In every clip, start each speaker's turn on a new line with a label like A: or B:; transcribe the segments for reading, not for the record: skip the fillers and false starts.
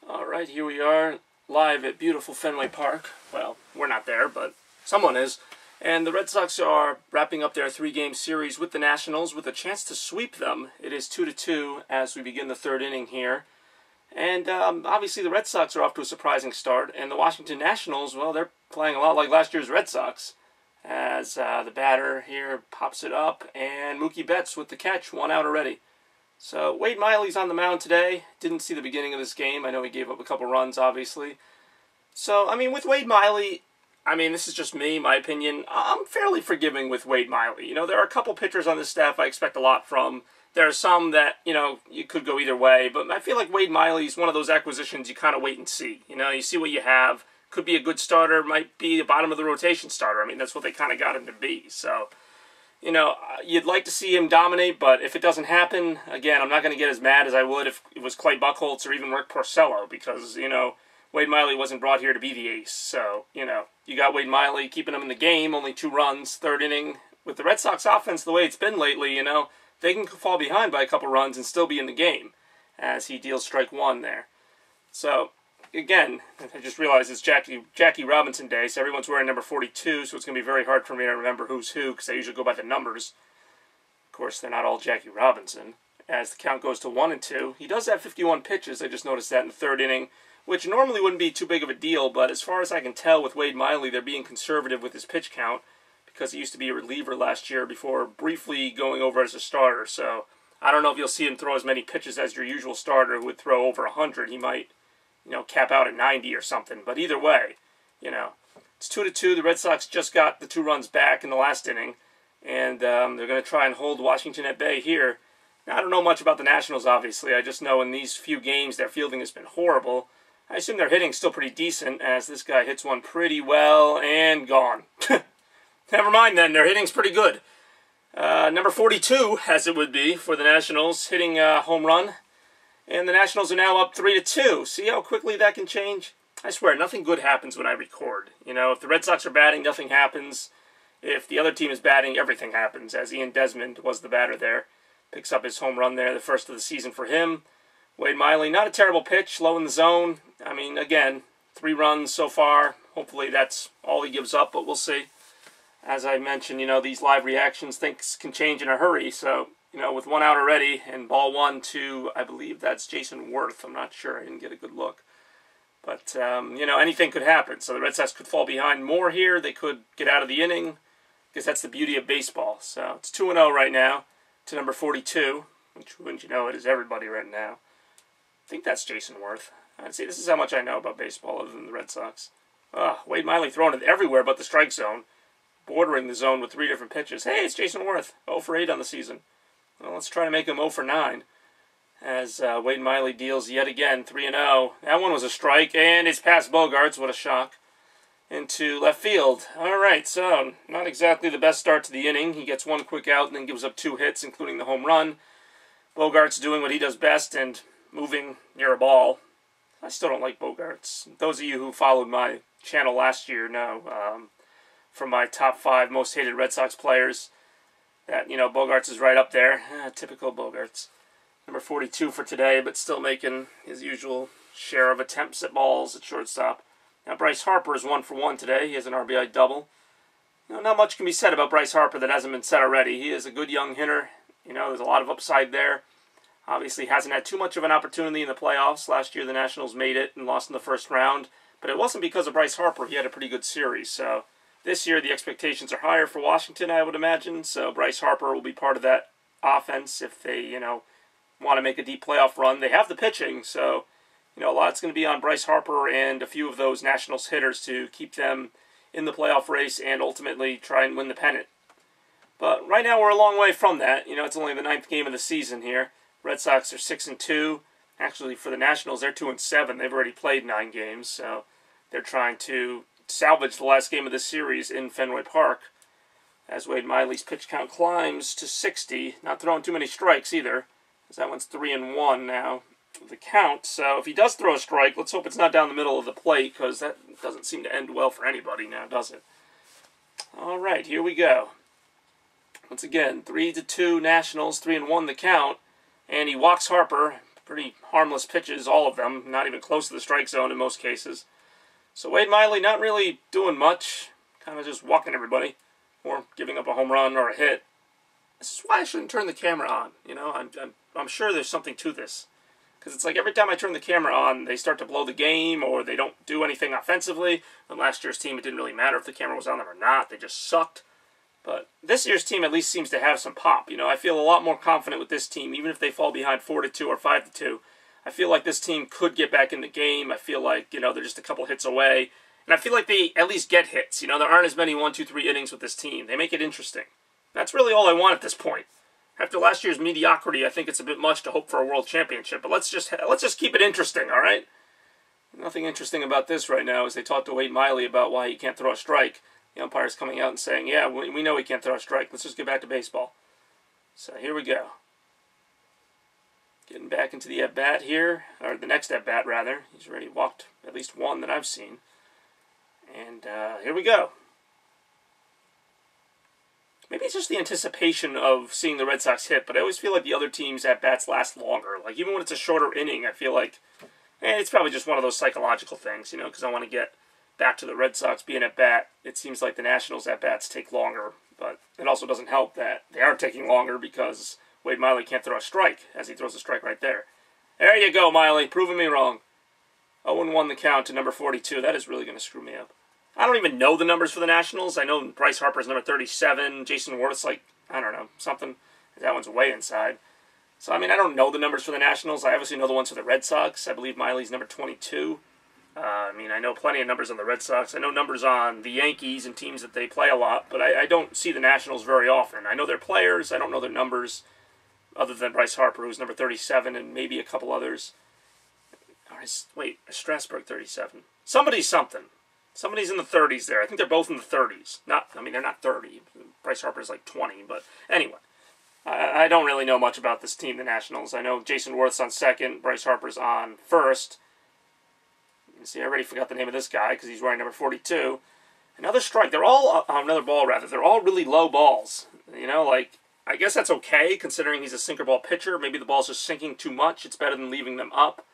A: Alright, here we are, live at beautiful Fenway Park. Well, we're not there, but someone is. And the Red Sox are wrapping up their three-game series with the Nationals with a chance to sweep them. It is 2-2 as we begin the third inning here. And obviously the Red Sox are off to a surprising start. And the Washington Nationals, well, they're playing a lot like last year's Red Sox. As the batter here pops it up, and Mookie Betts with the catch, 1 out already. So Wade Miley's on the mound today. Didn't see the beginning of this game. I know he gave up a couple runs, obviously. So, I mean, with Wade Miley, this is just me, my opinion. I'm fairly forgiving with Wade Miley. You know, there are a couple pitchers on this staff I expect a lot from. There are some that, you could go either way. But I feel like Wade Miley's one of those acquisitions you kind of wait and see. You see what you have. Could be a good starter, might be a bottom of the rotation starter. I mean, that's what they kind of got him to be. So, you'd like to see him dominate, but if it doesn't happen, again, I'm not going to get as mad as I would if it was Clay Buchholz or even Rick Porcello, because, Wade Miley wasn't brought here to be the ace. So, you got Wade Miley keeping him in the game, only 2 runs, third inning. With the Red Sox offense the way it's been lately, they can fall behind by a couple runs and still be in the game, as he deals strike 1 there. So, again, I just realized it's Jackie Robinson Day, so everyone's wearing number 42, so it's going to be very hard for me to remember who's who, because I usually go by the numbers. Of course, they're not all Jackie Robinson. As the count goes to 1-2, he does have 51 pitches, I just noticed that in the third inning, which normally wouldn't be too big of a deal, but as far as I can tell with Wade Miley, they're being conservative with his pitch count, because he used to be a reliever last year before briefly going over as a starter, so I don't know if you'll see him throw as many pitches as your usual starter who would throw over 100. He might cap out at 90 or something. But either way, it's 2-2. The Red Sox just got the 2 runs back in the last inning, and they're going to try and hold Washington at bay here. Now, I don't know much about the Nationals, obviously. I just know in these few games their fielding has been horrible. I assume their hitting's still pretty decent, as this guy hits one pretty well and gone. Never mind then, their hitting's pretty good. Number 42, as it would be, for the Nationals, hitting a home run. And the Nationals are now up 3-2. See how quickly that can change? I swear, nothing good happens when I record. If the Red Sox are batting, nothing happens. If the other team is batting, everything happens, as Ian Desmond was the batter there. Picks up his home run there, the first of the season for him. Wade Miley, not a terrible pitch, low in the zone. Again, 3 runs so far. Hopefully that's all he gives up, but we'll see. As I mentioned, these live reactions, things can change in a hurry, so with 1 out already, and ball 1 to, I believe that's Jason Worth. I'm not sure. I didn't get a good look. But, anything could happen. So the Red Sox could fall behind more here. They could get out of the inning. I guess that's the beauty of baseball. So it's 2-0 right now to number 42, which, wouldn't you know, it is everybody right now. I think that's Jason Worth. See, this is how much I know about baseball other than the Red Sox. Wade Miley throwing it everywhere but the strike zone, bordering the zone with 3 different pitches. Hey, it's Jason Worth, 0 for 8 on the season. Well, let's try to make him 0 for 9. As Wade Miley deals yet again 3-0. That one was a strike, and it's past Bogaerts. What a shock. Into left field. All right, so not exactly the best start to the inning. He gets 1 quick out and then gives up 2 hits, including the home run. Bogaerts doing what he does best and moving near a ball. I still don't like Bogaerts. Those of you who followed my channel last year know from my top 5 most hated Red Sox players that, Bogaerts is right up there. Typical Bogaerts. Number 42 for today, but still making his usual share of attempts at balls at shortstop. Now, Bryce Harper is 1 for 1 today. He has an RBI double. Not much can be said about Bryce Harper that hasn't been said already. He is a good young hitter. There's a lot of upside there. Obviously, hasn't had too much of an opportunity in the playoffs. Last year, the Nationals made it and lost in the first round. But it wasn't because of Bryce Harper. He had a pretty good series, so this year, the expectations are higher for Washington, I would imagine, so Bryce Harper will be part of that offense if they, want to make a deep playoff run. They have the pitching, so, a lot's going to be on Bryce Harper and a few of those Nationals hitters to keep them in the playoff race and ultimately try and win the pennant. But right now, we're a long way from that. It's only the 9th game of the season here. Red Sox are 6-2. Actually, for the Nationals, they're 2-7. They've already played 9 games, so they're trying to salvage the last game of this series in Fenway Park as Wade Miley's pitch count climbs to 60. Not throwing too many strikes either, because that one's 3-1 now, the count. So if he does throw a strike, let's hope it's not down the middle of the plate, because that doesn't seem to end well for anybody now, does it? All right, here we go. Once again, 3-2 Nationals, 3-1 the count, and he walks Harper, Pretty harmless pitches, all of them. Not even close to the strike zone in most cases. So Wade Miley not really doing much. Kind of just walking everybody. Or giving up a home run or a hit. This is why I shouldn't turn the camera on. You know, I'm sure there's something to this. Because it's like every time I turn the camera on, they start to blow the game, or they don't do anything offensively. On last year's team, it didn't really matter if the camera was on them or not. They just sucked. But this year's team at least seems to have some pop. You know, I feel a lot more confident with this team, even if they fall behind 4-2 or 5-2. I feel like this team could get back in the game. I feel like, you know, they're just a couple hits away. And I feel like they at least get hits. You know, there aren't as many 1, 2, 3 innings with this team. They make it interesting. That's really all I want at this point. After last year's mediocrity, I think it's a bit much to hope for a world championship. But let's just keep it interesting, all right? Nothing interesting about this right now is they talked to Wade Miley about why he can't throw a strike. The umpire's coming out and saying, yeah, we know he can't throw a strike. Let's just get back to baseball. So here we go. Getting back into the at-bat here, or the next at-bat, rather. He's already walked at least one that I've seen. And here we go. Maybe it's just the anticipation of seeing the Red Sox hit, but I always feel like the other team's at-bats last longer. Like, even when it's a shorter inning, I feel like it's probably just one of those psychological things, you know, because I want to get back to the Red Sox being at-bat. It seems like the Nationals' at-bats take longer, but it also doesn't help that they are taking longer because Wade Miley can't throw a strike, as he throws a strike right there. There you go, Miley, proving me wrong. 0-1 the count to number 42. That is really going to screw me up. I don't even know the numbers for the Nationals. I know Bryce Harper's number 37. Jason Worth's like, I don't know, something. That one's way inside. So, I mean, I don't know the numbers for the Nationals. I obviously know the ones for the Red Sox. I believe Miley's number 22. I mean, I know plenty of numbers on the Red Sox. I know numbers on the Yankees and teams that they play a lot, but I don't see the Nationals very often. I know their players. I don't know their numbers, other than Bryce Harper, who's number 37, and maybe a couple others. Wait, Strasburg 37. Somebody's something. Somebody's in the 30s there. I think they're both in the 30s. They're not 30. Bryce Harper's like 20, but anyway. I don't really know much about this team, the Nationals. I know Jason Worth's on second, Bryce Harper's on first. You see, I already forgot the name of this guy because he's wearing number 42. Another strike. They're all, another ball rather. They're all really low balls. You know, like, I guess that's okay considering he's a sinker ball pitcher. Maybe the ball's just sinking too much. It's better than leaving them up,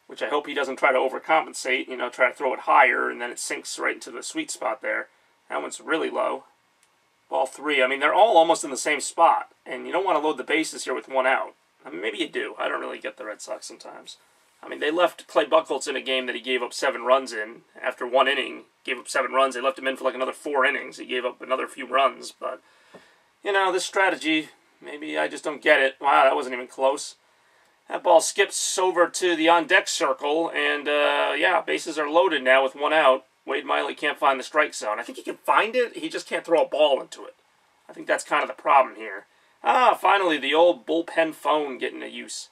A: which I hope he doesn't try to overcompensate, you know, try to throw it higher, and then it sinks right into the sweet spot there. That one's really low. Ball 3. I mean, they're all almost in the same spot, and you don't want to load the bases here with one out. I mean, maybe you do. I don't really get the Red Sox sometimes. I mean, they left Clay Buchholz in a game that he gave up 7 runs in. After 1 inning, gave up 7 runs. They left him in for like another 4 innings. He gave up another few runs, but, you know, this strategy, maybe I just don't get it. Wow, that wasn't even close. That ball skips over to the on-deck circle, and, yeah, bases are loaded now with 1 out. Wade Miley can't find the strike zone. I think he can find it, he just can't throw a ball into it. I think that's kind of the problem here. Finally, the old bullpen phone getting to use.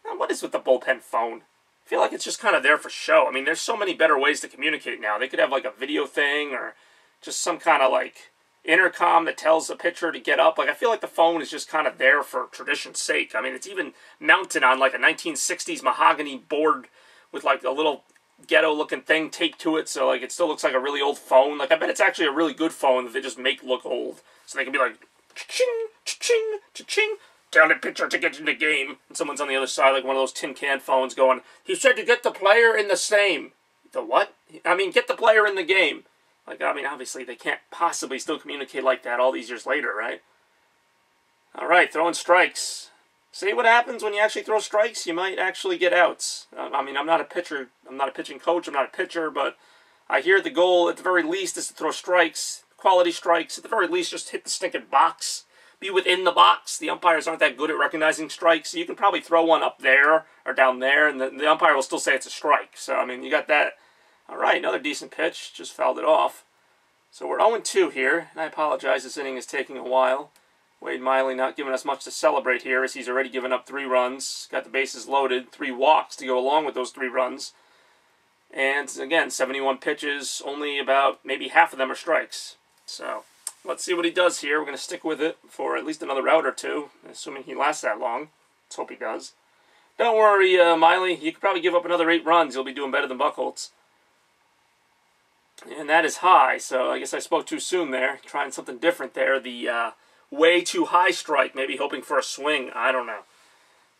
A: Now, what is with the bullpen phone? I feel like it's just kind of there for show. I mean, there's so many better ways to communicate now. They could have, like, a video thing, or just some kind of, like, intercom that tells the pitcher to get up. Like, I feel like the phone is just kind of there for tradition's sake. I mean, it's even mounted on like a 1960s mahogany board with like a little ghetto-looking thing taped to it, so like it still looks like a really old phone. Like, I bet it's actually a really good phone that they just make look old, so they can be like, cha-ching, cha-ching, cha-ching, tell the pitcher to get in the game, and someone's on the other side, like one of those tin can phones, going, he said to get the player in the same. The what? I mean, get the player in the game. Like, I mean, obviously, they can't possibly still communicate like that all these years later, right? All right, throwing strikes. See what happens when you actually throw strikes? You might actually get outs. I mean, I'm not a pitcher. I'm not a pitching coach. I'm not a pitcher, but I hear the goal, at the very least, is to throw strikes, quality strikes. At the very least, just hit the stinking box. Be within the box. The umpires aren't that good at recognizing strikes, so you can probably throw one up there or down there, and the umpire will still say it's a strike. So, I mean, you got that. All right, another decent pitch. Just fouled it off. So we're 0-2 here, and I apologize, this inning is taking a while. Wade Miley not giving us much to celebrate here, as he's already given up 3 runs. Got the bases loaded, 3 walks to go along with those 3 runs. And again, 71 pitches, only about maybe half of them are strikes. So let's see what he does here. We're going to stick with it for at least another out or 2, assuming he lasts that long. Let's hope he does. Don't worry, Miley, you could probably give up another 8 runs. You'll be doing better than Buchholz. And that is high, so I guess I spoke too soon there. Trying something different there. The way too high strike, maybe hoping for a swing. I don't know.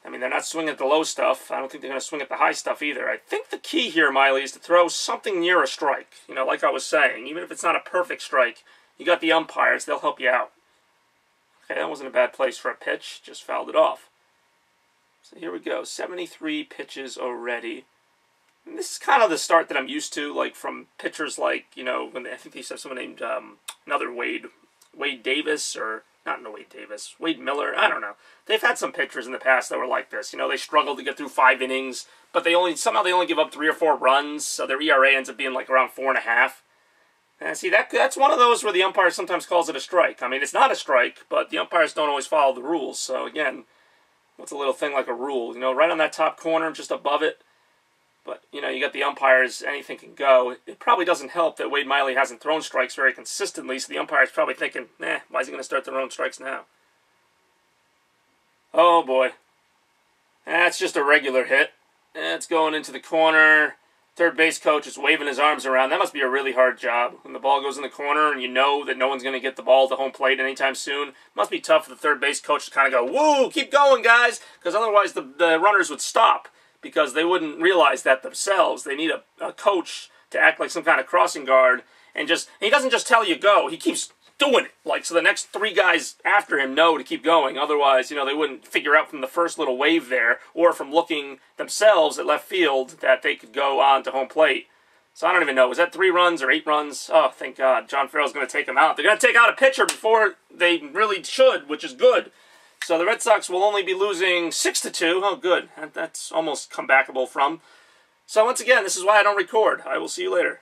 A: I mean, they're not swinging at the low stuff. I don't think they're going to swing at the high stuff either. I think the key here, Miley, is to throw something near a strike. You know, like I was saying, even if it's not a perfect strike, you got the umpires. They'll help you out. Okay, that wasn't a bad place for a pitch. Just fouled it off. So here we go. 73 pitches already. And this is kind of the start that I'm used to, like from pitchers like, you know, when I think they said someone named another Wade Davis, or not Wade Davis, Wade Miller. I don't know. They've had some pitchers in the past that were like this. You know, they struggled to get through 5 innings, but somehow they only give up 3 or 4 runs, so their ERA ends up being like around 4.5. And see, that's one of those where the umpire sometimes calls it a strike. I mean, it's not a strike, but the umpires don't always follow the rules. So again, what's a little thing like a rule? You know, right on that top corner, just above it. But, you know, you got the umpires, anything can go. It probably doesn't help that Wade Miley hasn't thrown strikes very consistently, so the umpire's probably thinking, why is he going to start throwing strikes now? Oh, boy. That's just a regular hit. It's going into the corner. Third base coach is waving his arms around. That must be a really hard job. When the ball goes in the corner and you know that no one's going to get the ball to home plate anytime soon, it must be tough for the third base coach to kind of go, woo, keep going, guys, because otherwise the runners would stop, because they wouldn't realize that themselves. They need a coach to act like some kind of crossing guard, and he doesn't just tell you go, he keeps doing it. Like, so the next 3 guys after him know to keep going. Otherwise, you know, they wouldn't figure out from the first little wave there, or from looking themselves at left field, that they could go on to home plate. So I don't even know, was that 3 runs or 8 runs? Oh, thank God. John Farrell's going to take him out. They're going to take out a pitcher before they really should, which is good. So the Red Sox will only be losing 6-2. Oh, good. That's almost comebackable from. So once again, this is why I don't record. I will see you later.